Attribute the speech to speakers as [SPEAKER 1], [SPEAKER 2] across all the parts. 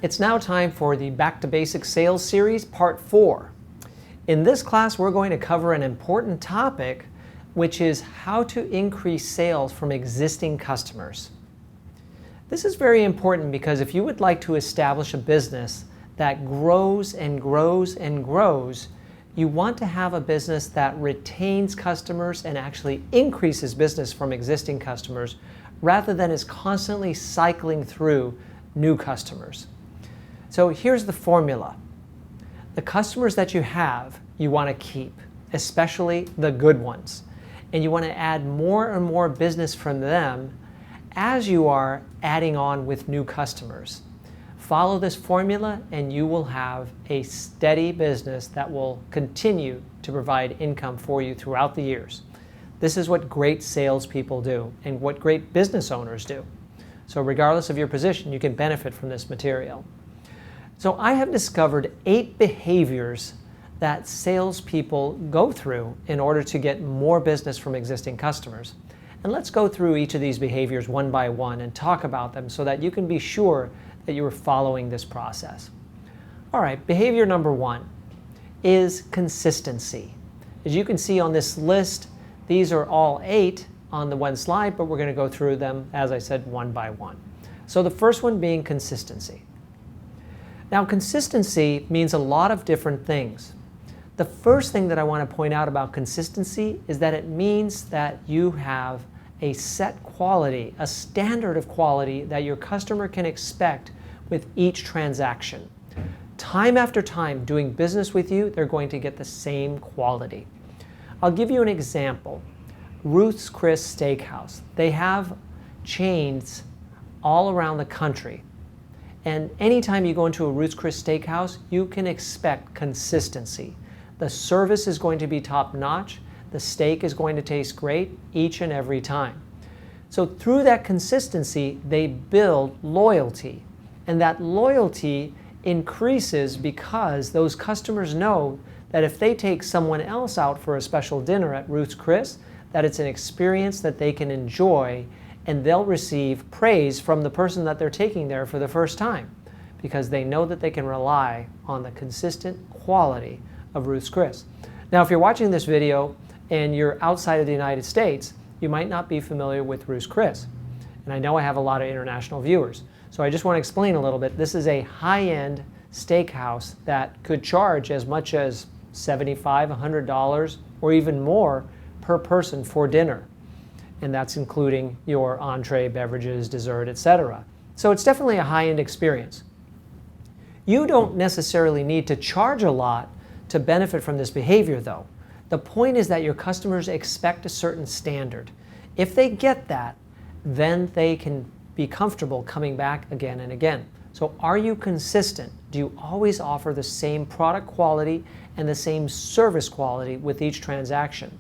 [SPEAKER 1] It's now time for the Back to Basics Sales Series, Part 4. In this class, we're going to cover an important topic, which is how to increase sales from existing customers. This is very important because if you would like to establish a business that grows and grows and grows, you want to have a business that retains customers and actually increases business from existing customers rather than is constantly cycling through new customers. So here's the formula. The customers that you have, you want to keep, especially the good ones. And you want to add more and more business from them as you are adding on with new customers. Follow this formula and you will have a steady business that will continue to provide income for you throughout the years. This is what great salespeople do and what great business owners do. So regardless of your position, you can benefit from this material. So I have discovered 8 behaviors that salespeople go through in order to get more business from existing customers. And let's go through each of these behaviors one by one and talk about them so that you can be sure that you are following this process. All right, behavior number 1 is consistency. As you can see on this list, these are all 8 on the one slide, but we're going to go through them, as I said, one by one. So the first one being consistency. Now, consistency means a lot of different things. The first thing that I want to point out about consistency is that it means that you have a set quality, a standard of quality that your customer can expect with each transaction. Time after time doing business with you, they're going to get the same quality. I'll give you an example. Ruth's Chris Steakhouse. They have chains all around the country. And anytime you go into a Ruth's Chris Steakhouse, you can expect consistency. The service is going to be top-notch. The steak is going to taste great each and every time. So through that consistency, they build loyalty. And that loyalty increases because those customers know that if they take someone else out for a special dinner at Ruth's Chris, that it's an experience that they can enjoy and they'll receive praise from the person that they're taking there for the first time because they know that they can rely on the consistent quality of Ruth's Chris. Now, if you're watching this video and you're outside of the United States, you might not be familiar with Ruth's Chris. And I know I have a lot of international viewers. So I just want to explain a little bit. This is a high-end steakhouse that could charge as much as $75, $100, or even more per person for dinner. And that's including your entree, beverages, dessert, etc. So it's definitely a high-end experience. You don't necessarily need to charge a lot to benefit from this behavior, though. The point is that your customers expect a certain standard. If they get that, then they can be comfortable coming back again and again. So are you consistent? Do you always offer the same product quality and the same service quality with each transaction?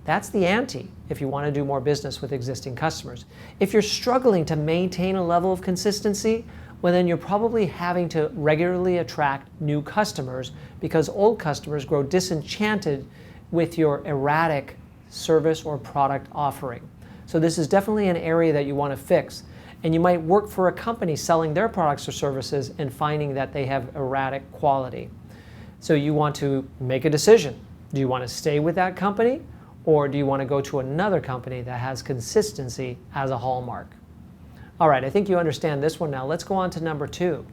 [SPEAKER 1] That's the ante if you want to do more business with existing customers. If you're struggling to maintain a level of consistency, well then you're probably having to regularly attract new customers because old customers grow disenchanted with your erratic service or product offering. So this is definitely an area that you want to fix. And you might work for a company selling their products or services and finding that they have erratic quality. So you want to make a decision. Do you want to stay with that company? Or do you want to go to another company that has consistency as a hallmark? All right, I think you understand this one now. Let's go on to number 2.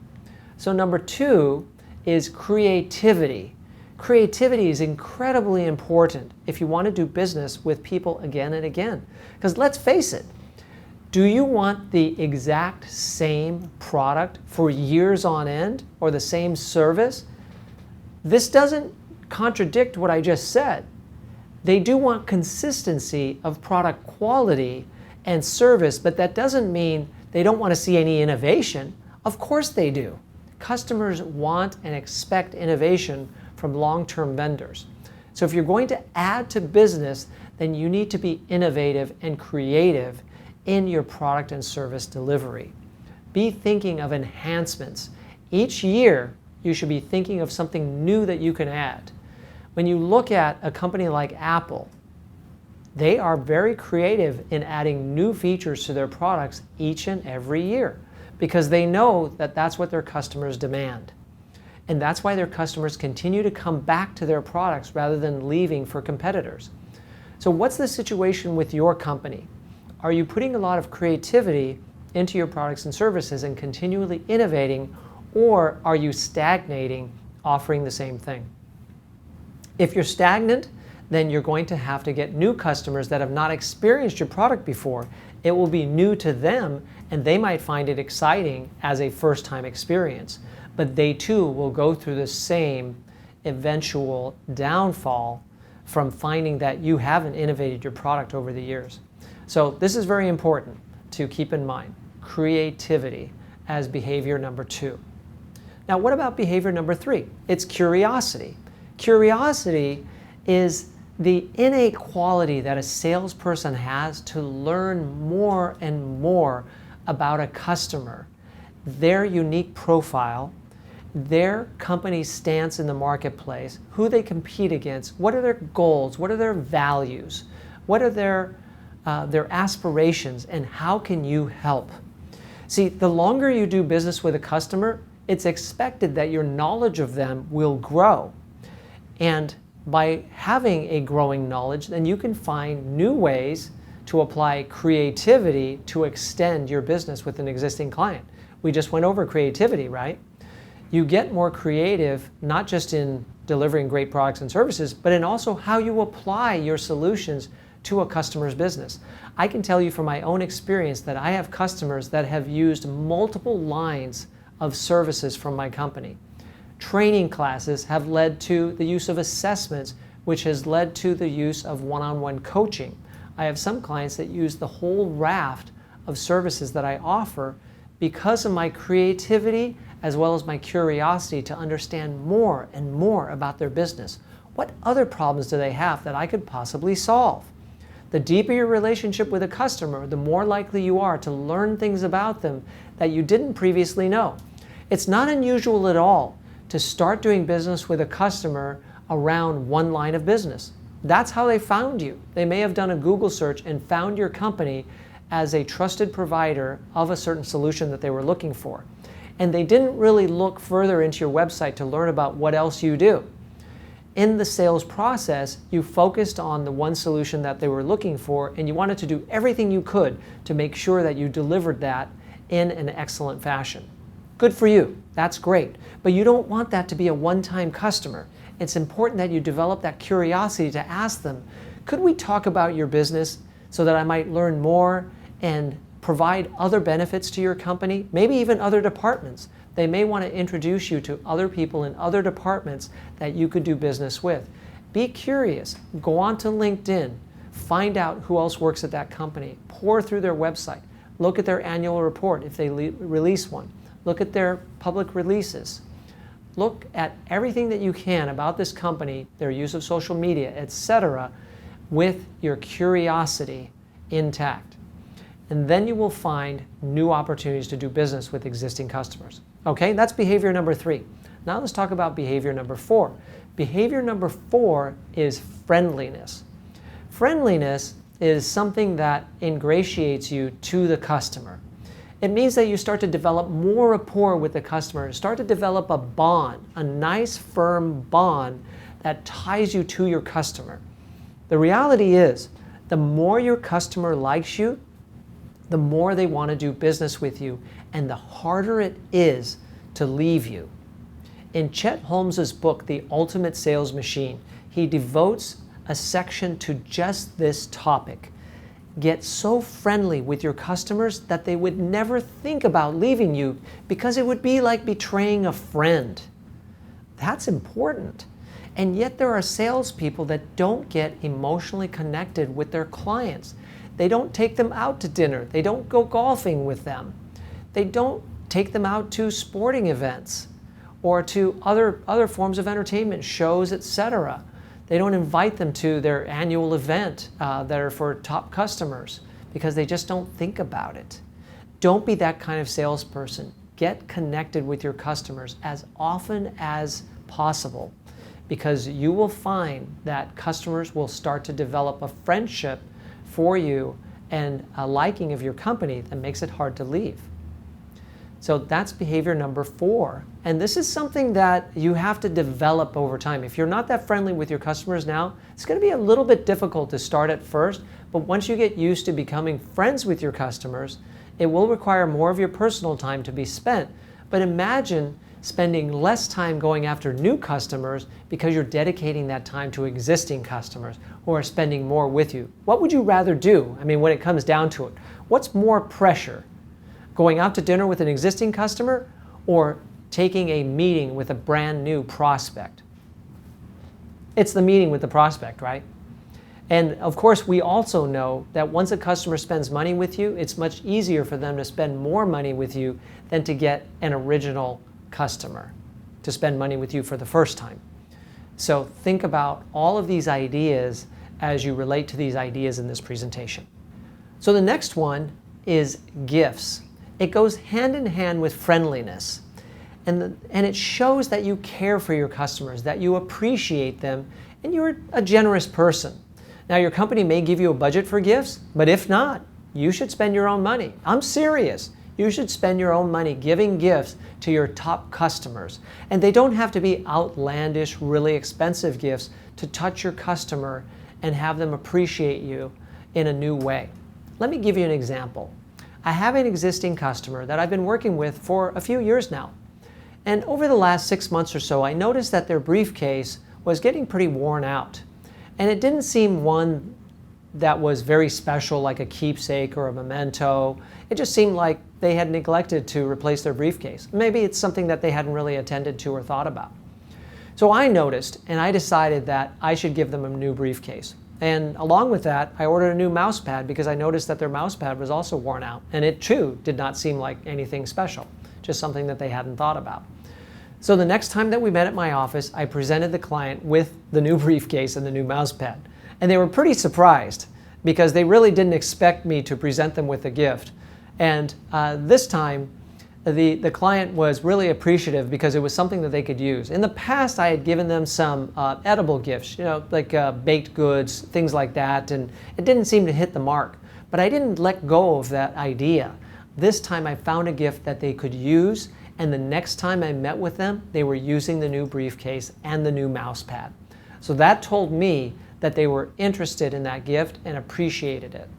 [SPEAKER 1] So number 2 is creativity. Creativity is incredibly important if you want to do business with people again and again. Because let's face it, do you want the exact same product for years on end or the same service? This doesn't contradict what I just said. They do want consistency of product quality and service, but that doesn't mean they don't want to see any innovation. Of course they do. Customers want and expect innovation from long-term vendors. So if you're going to add to business, then you need to be innovative and creative in your product and service delivery. Be thinking of enhancements. Each year, you should be thinking of something new that you can add. When you look at a company like Apple, they are very creative in adding new features to their products each and every year because they know that that's what their customers demand. And that's why their customers continue to come back to their products rather than leaving for competitors. So what's the situation with your company? Are you putting a lot of creativity into your products and services and continually innovating, or are you stagnating, offering the same thing? If you're stagnant, then you're going to have to get new customers that have not experienced your product before. It will be new to them, and they might find it exciting as a first-time experience. But they too will go through the same eventual downfall from finding that you haven't innovated your product over the years. So this is very important to keep in mind. Creativity as behavior number 2. Now, what about behavior number 3? It's curiosity. Curiosity is the innate quality that a salesperson has to learn more and more about a customer, their unique profile, their company's stance in the marketplace, who they compete against, what are their goals, what are their values, what are their aspirations, and how can you help? See, the longer you do business with a customer, it's expected that your knowledge of them will grow. And by having a growing knowledge, then you can find new ways to apply creativity to extend your business with an existing client. We just went over creativity, right? You get more creative, not just in delivering great products and services, but in also how you apply your solutions to a customer's business. I can tell you from my own experience that I have customers that have used multiple lines of services from my company. Training classes have led to the use of assessments, which has led to the use of one-on-one coaching. I have some clients that use the whole raft of services that I offer because of my creativity as well as my curiosity to understand more and more about their business. What other problems do they have that I could possibly solve? The deeper your relationship with a customer, the more likely you are to learn things about them that you didn't previously know. It's not unusual at all to start doing business with a customer around one line of business. That's how they found you. They may have done a Google search and found your company as a trusted provider of a certain solution that they were looking for. And they didn't really look further into your website to learn about what else you do. In the sales process, you focused on the one solution that they were looking for, and you wanted to do everything you could to make sure that you delivered that in an excellent fashion. Good for you. That's great. But you don't want that to be a one-time customer. It's important that you develop that curiosity to ask them, could we talk about your business so that I might learn more and provide other benefits to your company, maybe even other departments. They may want to introduce you to other people in other departments that you could do business with. Be curious. Go on to LinkedIn. Find out who else works at that company. Pour through their website. Look at their annual report if they release one. Look at their public releases. Look at everything that you can about this company, their use of social media, etc., with your curiosity intact. And then you will find new opportunities to do business with existing customers. Okay, that's behavior number 3. Now let's talk about behavior number 4. Behavior number 4 is friendliness. Friendliness is something that ingratiates you to the customer. It means that you start to develop more rapport with the customer, start to develop a bond, a nice firm bond that ties you to your customer. The reality is, the more your customer likes you, the more they want to do business with you, and the harder it is to leave you. In Chet Holmes's book, The Ultimate Sales Machine, he devotes a section to just this topic. Get so friendly with your customers that they would never think about leaving you because it would be like betraying a friend. That's important. And yet there are salespeople that don't get emotionally connected with their clients. They don't take them out to dinner. They don't go golfing with them. They don't take them out to sporting events or to other forms of entertainment, shows, etc. They don't invite them to their annual event that are for top customers because they just don't think about it. Don't be that kind of salesperson. Get connected with your customers as often as possible because you will find that customers will start to develop a friendship for you and a liking of your company that makes it hard to leave. So that's behavior number 4. And this is something that you have to develop over time. If you're not that friendly with your customers now, it's going to be a little bit difficult to start at first, but once you get used to becoming friends with your customers, it will require more of your personal time to be spent. But imagine spending less time going after new customers because you're dedicating that time to existing customers who are spending more with you. What would you rather do? I mean, when it comes down to it, what's more pressure? Going out to dinner with an existing customer or taking a meeting with a brand new prospect? It's the meeting with the prospect, right? And of course, we also know that once a customer spends money with you, it's much easier for them to spend more money with you than to get an original customer to spend money with you for the first time. So think about all of these ideas as you relate to these ideas in this presentation. So the next one is gifts. It goes hand in hand with friendliness. And it shows that you care for your customers, that you appreciate them, and you're a generous person. Now, your company may give you a budget for gifts, but if not, you should spend your own money. I'm serious. You should spend your own money giving gifts to your top customers. And they don't have to be outlandish, really expensive gifts to touch your customer and have them appreciate you in a new way. Let me give you an example. I have an existing customer that I've been working with for a few years now. And over the last 6 months or so, I noticed that their briefcase was getting pretty worn out. And it didn't seem one that was very special, like a keepsake or a memento. It just seemed like they had neglected to replace their briefcase. Maybe it's something that they hadn't really attended to or thought about. So I noticed, and I decided that I should give them a new briefcase. And along with that, I ordered a new mouse pad because I noticed that their mouse pad was also worn out. And it too did not seem like anything special, just something that they hadn't thought about. So the next time that we met at my office, I presented the client with the new briefcase and the new mouse pad. And they were pretty surprised because they really didn't expect me to present them with a gift. And this time, the client was really appreciative because it was something that they could use. In the past, I had given them some edible gifts, like baked goods, things like that, and it didn't seem to hit the mark. But I didn't let go of that idea. This time I found a gift that they could use, and the next time I met with them, they were using the new briefcase and the new mouse pad. So that told me that they were interested in that gift and appreciated it.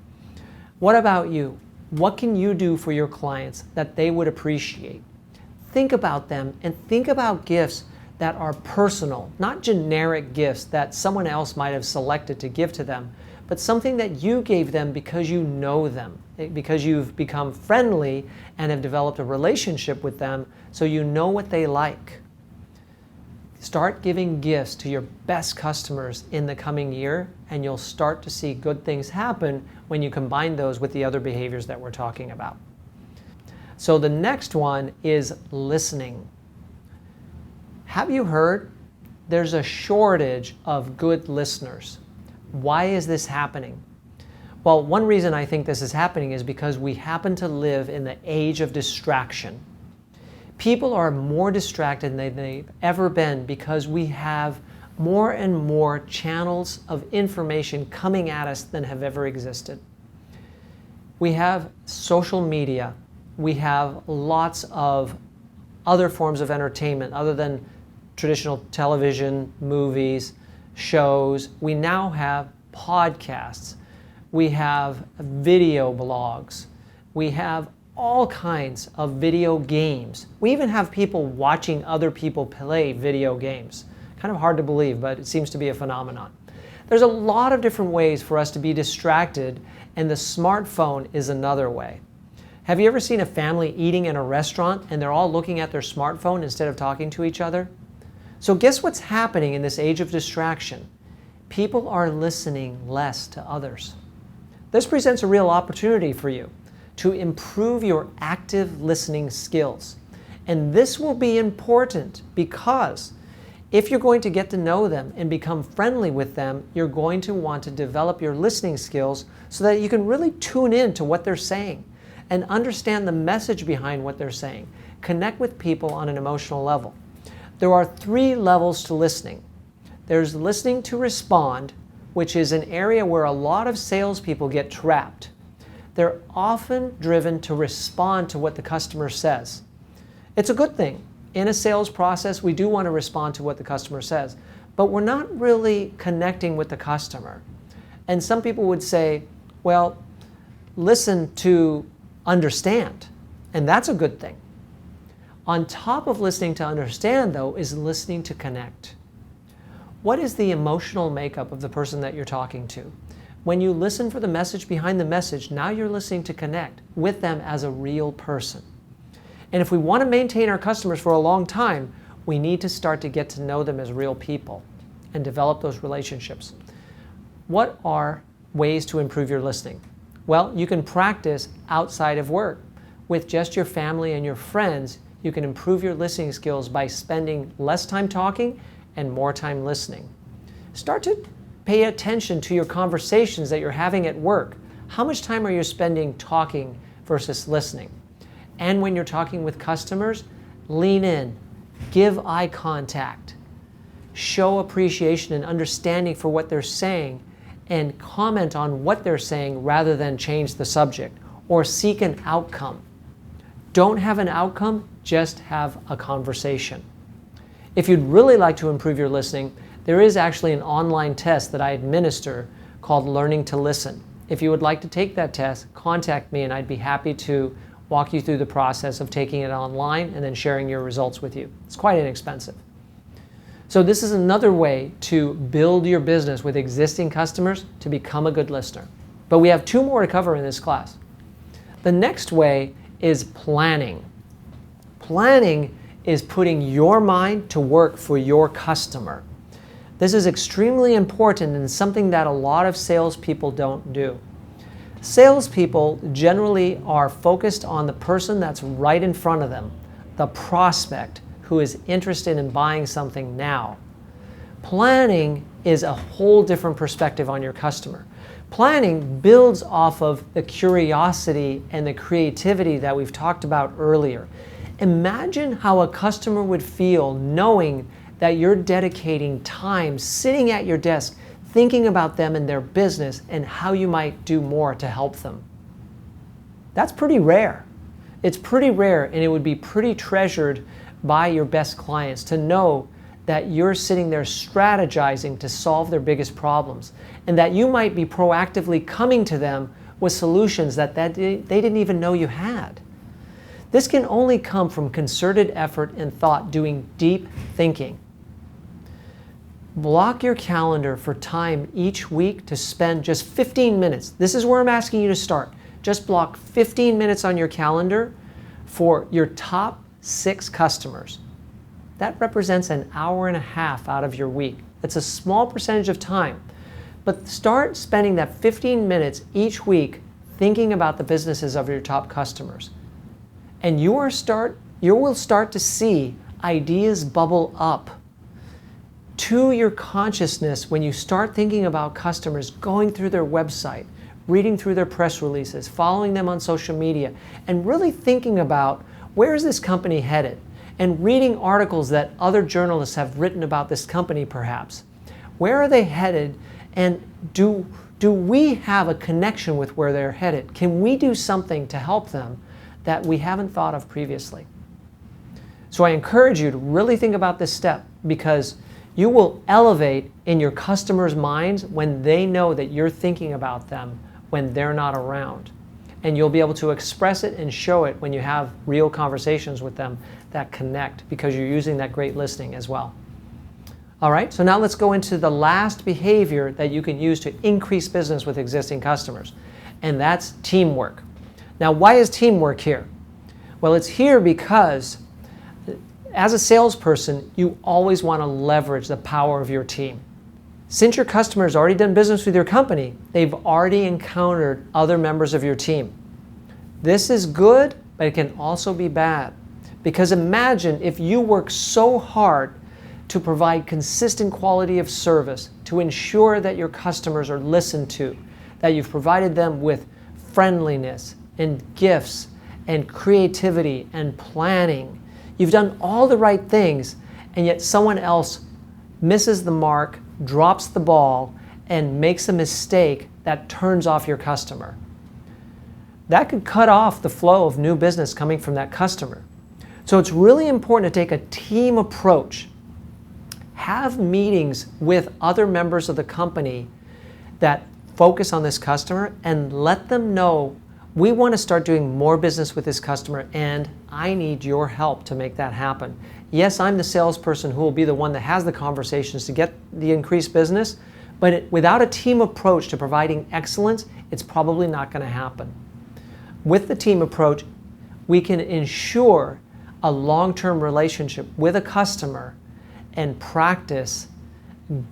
[SPEAKER 1] What about you? What can you do for your clients that they would appreciate? Think about them and think about gifts that are personal, not generic gifts that someone else might have selected to give to them, but something that you gave them because you know them, because you've become friendly and have developed a relationship with them, so you know what they like. Start giving gifts to your best customers in the coming year, and you'll start to see good things happen when you combine those with the other behaviors that we're talking about. So the next one is listening. Have you heard? There's a shortage of good listeners. Why is this happening? Well, one reason I think this is happening is because we happen to live in the age of distraction. People are more distracted than they've ever been because we have more and more channels of information coming at us than have ever existed. We have social media. We have lots of other forms of entertainment other than traditional television, movies, shows. We now have podcasts. We have video blogs. We have all kinds of video games. We even have people watching other people play video games. Kind of hard to believe, but it seems to be a phenomenon. There's a lot of different ways for us to be distracted, and the smartphone is another way. Have you ever seen a family eating in a restaurant and they're all looking at their smartphone instead of talking to each other? So guess what's happening in this age of distraction? People are listening less to others. This presents a real opportunity for you to improve your active listening skills. And this will be important because if you're going to get to know them and become friendly with them, you're going to want to develop your listening skills so that you can really tune in to what they're saying and understand the message behind what they're saying. Connect with people on an emotional level. There are 3 levels to listening. There's listening to respond, which is an area where a lot of salespeople get trapped. They're often driven to respond to what the customer says. It's a good thing. In a sales process, we do want to respond to what the customer says, but we're not really connecting with the customer. And some people would say, well, listen to understand, and that's a good thing. On top of listening to understand, though, is listening to connect. What is the emotional makeup of the person that you're talking to? When you listen for the message behind the message, now you're listening to connect with them as a real person. And if we want to maintain our customers for a long time, we need to start to get to know them as real people and develop those relationships. What are ways to improve your listening? Well, you can practice outside of work. With just your family and your friends, you can improve your listening skills by spending less time talking and more time listening. Start to pay attention to your conversations that you're having at work. How much time are you spending talking versus listening? And when you're talking with customers, lean in, give eye contact, show appreciation and understanding for what they're saying, and comment on what they're saying rather than change the subject or seek an outcome. Don't have an outcome, just have a conversation. If you'd really like to improve your listening, there is actually an online test that I administer called Learning to Listen. If you would like to take that test, contact me and I'd be happy to walk you through the process of taking it online and then sharing your results with you. It's quite inexpensive. So this is another way to build your business with existing customers to become a good listener. But we have 2 more to cover in this class. The next way is planning. Planning is putting your mind to work for your customer. This is extremely important and something that a lot of salespeople don't do. Salespeople generally are focused on the person that's right in front of them, the prospect who is interested in buying something now. Planning is a whole different perspective on your customer. Planning builds off of the curiosity and the creativity that we've talked about earlier. Imagine how a customer would feel knowing that you're dedicating time sitting at your desk thinking about them and their business and how you might do more to help them. That's pretty rare. It's pretty rare, and it would be pretty treasured by your best clients to know that you're sitting there strategizing to solve their biggest problems and that you might be proactively coming to them with solutions that they didn't even know you had. This can only come from concerted effort and thought, doing deep thinking. Block your calendar for time each week to spend just 15 minutes. This is where I'm asking you to start. Just block 15 minutes on your calendar for your top 6 customers. That represents an hour and a half out of your week. It's a small percentage of time, but start spending that 15 minutes each week thinking about the businesses of your top customers. And you will start to see ideas bubble up to your consciousness when you start thinking about customers, going through their website, reading through their press releases, following them on social media, and really thinking about where is this company headed, and reading articles that other journalists have written about this company perhaps. Where are they headed, and do we have a connection with where they're headed? Can we do something to help them that we haven't thought of previously? So I encourage you to really think about this step, because you will elevate in your customers' minds when they know that you're thinking about them when they're not around. And you'll be able to express it and show it when you have real conversations with them that connect, because you're using that great listening as well. All right, so now let's go into the last behavior that you can use to increase business with existing customers, and that's teamwork. Now, why is teamwork here? Well, it's here because as a salesperson, you always want to leverage the power of your team. Since your customer has already done business with your company, they've already encountered other members of your team. This is good, but it can also be bad. Because imagine if you work so hard to provide consistent quality of service, to ensure that your customers are listened to, that you've provided them with friendliness and gifts and creativity and planning. You've done all the right things, and yet someone else misses the mark, drops the ball, and makes a mistake that turns off your customer. That could cut off the flow of new business coming from that customer. So it's really important to take a team approach. Have meetings with other members of the company that focus on this customer and let them know, we want to start doing more business with this customer and I need your help to make that happen. Yes, I'm the salesperson who will be the one that has the conversations to get the increased business, but without a team approach to providing excellence, it's probably not going to happen. With the team approach, we can ensure a long-term relationship with a customer and practice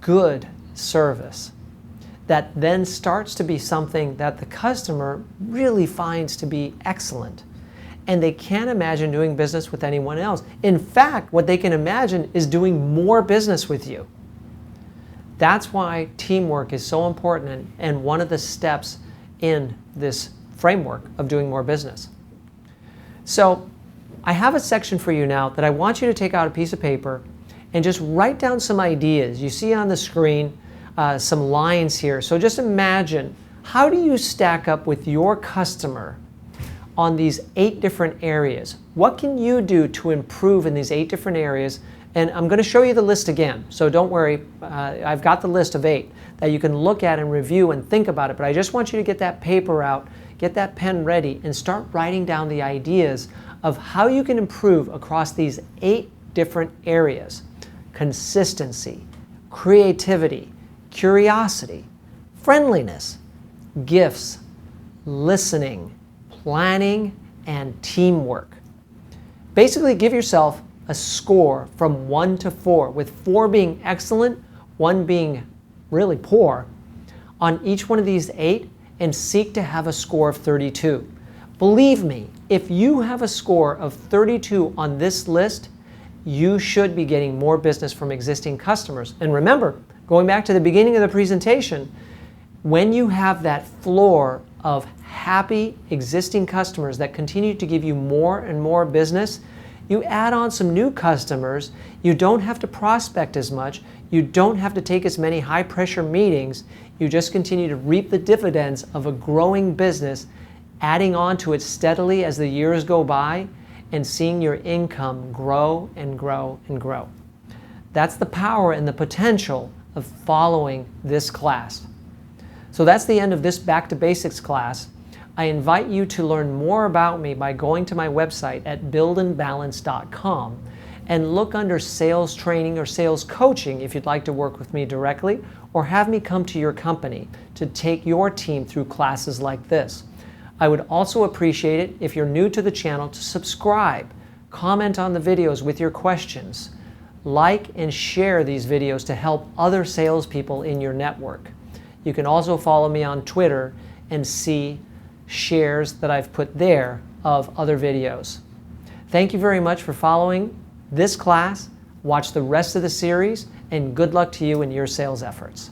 [SPEAKER 1] good service that then starts to be something that the customer really finds to be excellent. And they can't imagine doing business with anyone else. In fact, what they can imagine is doing more business with you. That's why teamwork is so important and one of the steps in this framework of doing more business. So I have a section for you now that I want you to take out a piece of paper and just write down some ideas. You see on the screen some lines here. So just imagine, how do you stack up with your customer on these 8 different areas? What can you do to improve in these 8 different areas? And I'm going to show you the list again, so don't worry. I've got the list of 8 that you can look at and review and think about it, but I just want you to get that paper out, get that pen ready, and start writing down the ideas of how you can improve across these 8 different areas: consistency, creativity, curiosity, friendliness, gifts, listening, planning, and teamwork. Basically, give yourself a score from 1 to 4, with 4 being excellent, 1 being really poor, on each one of these 8, and seek to have a score of 32. Believe me, if you have a score of 32 on this list, you should be getting more business from existing customers. And remember, going back to the beginning of the presentation, when you have that floor of happy existing customers that continue to give you more and more business, you add on some new customers, you don't have to prospect as much, you don't have to take as many high-pressure meetings, you just continue to reap the dividends of a growing business, adding on to it steadily as the years go by, and seeing your income grow and grow and grow. That's the power and the potential of following this class. So that's the end of this Back to Basics class. I invite you to learn more about me by going to my website at buildandbalance.com and look under sales training or sales coaching if you'd like to work with me directly, or have me come to your company to take your team through classes like this. I would also appreciate it if you're new to the channel to subscribe, comment on the videos with your questions, like and share these videos to help other salespeople in your network. You can also follow me on Twitter and see shares that I've put there of other videos. Thank you very much for following this class. Watch the rest of the series, and good luck to you in your sales efforts.